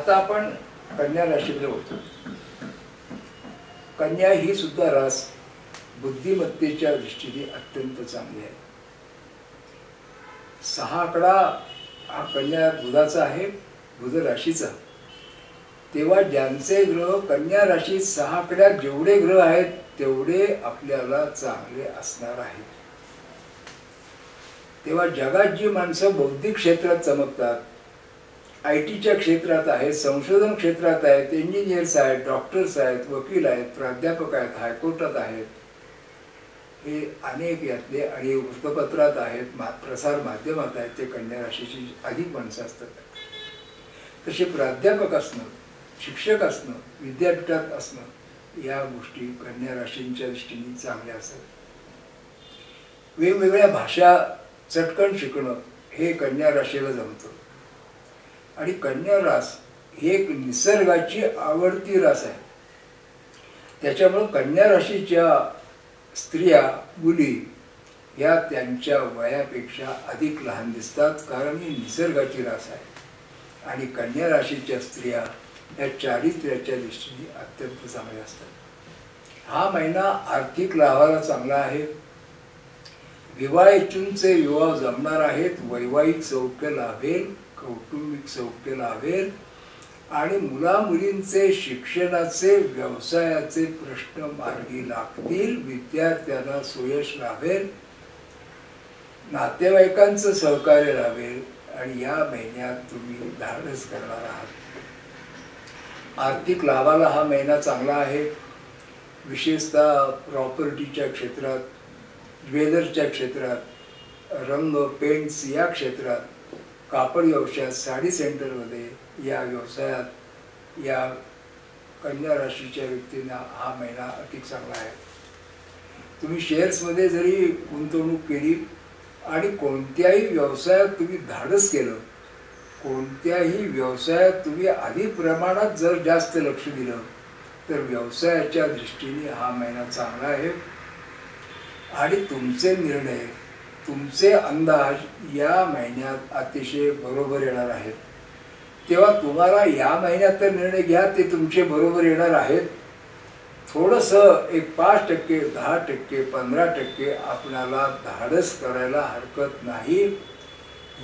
आता आपण कन्या राशीकडे होतो. कन्या ही सुद्धा रास बुद्धिमत्तेच्या दृष्टीने अत्यंत चांगली आहे. 6 आकडा हा कन्या बुधाचा आहे, बुध राशीचा. तेव्हा ज्यांचे ग्रह कन्या राशीत 6 आकड्यात जेवढे ग्रह आहेत तेवढे आपल्याला चांगले असणार आहेत. तेव्हा जगात जी माणसं बौद्धिक क्षेत्रात चमकतात, IT च्या क्षेत्रात आहेत, संशोधन क्षेत्रात आहेत, इंजिनियर्स आहेत, डॉक्टर्स आहेत, वकील आहेत, प्राध्यापक आहेत, हायकोर्टात आहेत, हे अनेक यातले आणि वृत्तपत्रात आहेत, प्रसार माध्यमात आहेत, ते कन्या राशीची अधिक माणसं असतात. तसे प्राध्यापक असणं, शिक्षक असणं, विद्यापीठात असणं, या गोष्टी कन्या राशींच्या दृष्टीने चांगल्या असतात. वेगवेगळ्या भाषा चटकन शिकणं हे कन्या राशीला जमतं. आणि कन्या रास ही एक निसर्गाची आवडती रास आहे. त्याच्यामुळे कन्या राशीच्या स्त्रिया, मुली या त्यांच्या वयापेक्षा अधिक लहान दिसतात, कारण ही निसर्गाची रास आहे. आणि कन्या राशीच्या स्त्रिया या चारित्र्याच्या दृष्टीने अत्यंत चांगल्या असतात. हा महिना आर्थिक लाभाला चांगला आहे. विवाह इच्छूंचे विवाह जमणार आहेत, वैवाहिक सौख्य लाभेल, कौटुंबिक सौख्य लाभेल आणि मुला मुलींचे शिक्षणाचे, व्यवसायाचे प्रश्न मार्गी लागतील, विद्यार्थ्यांना सुयश लाभेल, नातेवाईकांचं सहकार्य लाभेल आणि या महिन्यात तुम्ही धाडस करणार आहात. आर्थिक लाभाला हा महिना चांगला आहे. विशेषतः प्रॉपर्टीच्या क्षेत्रात, ज्वेलरच्या क्षेत्रात, रंग, पेंट्स या क्षेत्रात, कापड व्यवसायात, साडी सेंटरमध्ये या व्यवसायात या कन्या राशीच्या व्यक्तींना हा महिना अधिक चांगला आहे. तुम्ही शेअर्समध्ये जरी गुंतवणूक केली आणि कोणत्याही व्यवसायात तुम्ही धाडस केलं, कोणत्याही व्यवसायात तुम्ही अधिक प्रमाणात जर जास्त लक्ष दिलं तर व्यवसायाच्या दृष्टीने हा महिना चांगला आहे. आणि तुमचे निर्णय, तुमचे अंदाज या महिन्यात अतिशय बरोबर येणार आहेत. तेव्हा तुम्हाला या महिन्यात तर निर्णय घ्या, ते तुमचे बरोबर येणार आहेत. थोडंसं एक 5%, 10%, 15% आपल्याला धाडस करायला हरकत नाही.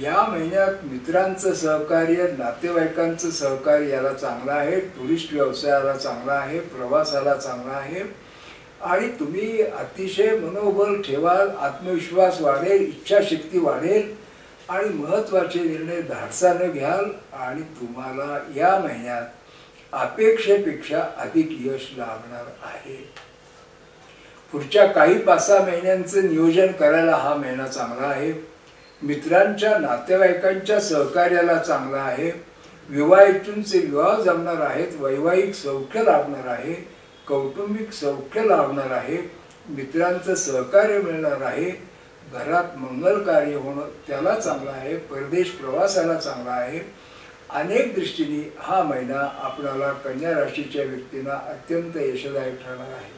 या महिन्यात मित्रांचं सहकार्य, नातेवाईकांचं सहकार्य याला चांगलं आहे. टुरिस्ट व्यवसायाला चांगला आहे, प्रवासाला चांगला आहे. आणि तुम्ही अतिशय मनोबल ठेवाल, आत्मविश्वास वाढेल, इच्छाशक्ती वाढेल आणि महत्त्वाचे निर्णय धाडसानं घ्याल आणि तुम्हाला या महिन्यात अपेक्षेपेक्षा अधिक यश लाभणार आहे. पुढच्या काही 5-6 महिन्यांचं नियोजन करायला हा महिना चांगला आहे. मित्रांच्या, नातेवाईकांच्या सहकार्याला चांगला आहे. विवाह इच्छूंचे विवाह जमणार आहेत, वैवाहिक सौख्य लाभणार आहे, कौटुंबिक सौख्य लाभणार आहे, मित्रांचं सहकार्य मिळणार आहे, घरात मंगल कार्य होणं त्याला चांगलं आहे, परदेश प्रवासाला चांगला आहे. अनेक दृष्टीने हा महिना आपल्याला कन्या राशीच्या व्यक्तींना अत्यंत यशदायक ठरणार आहे.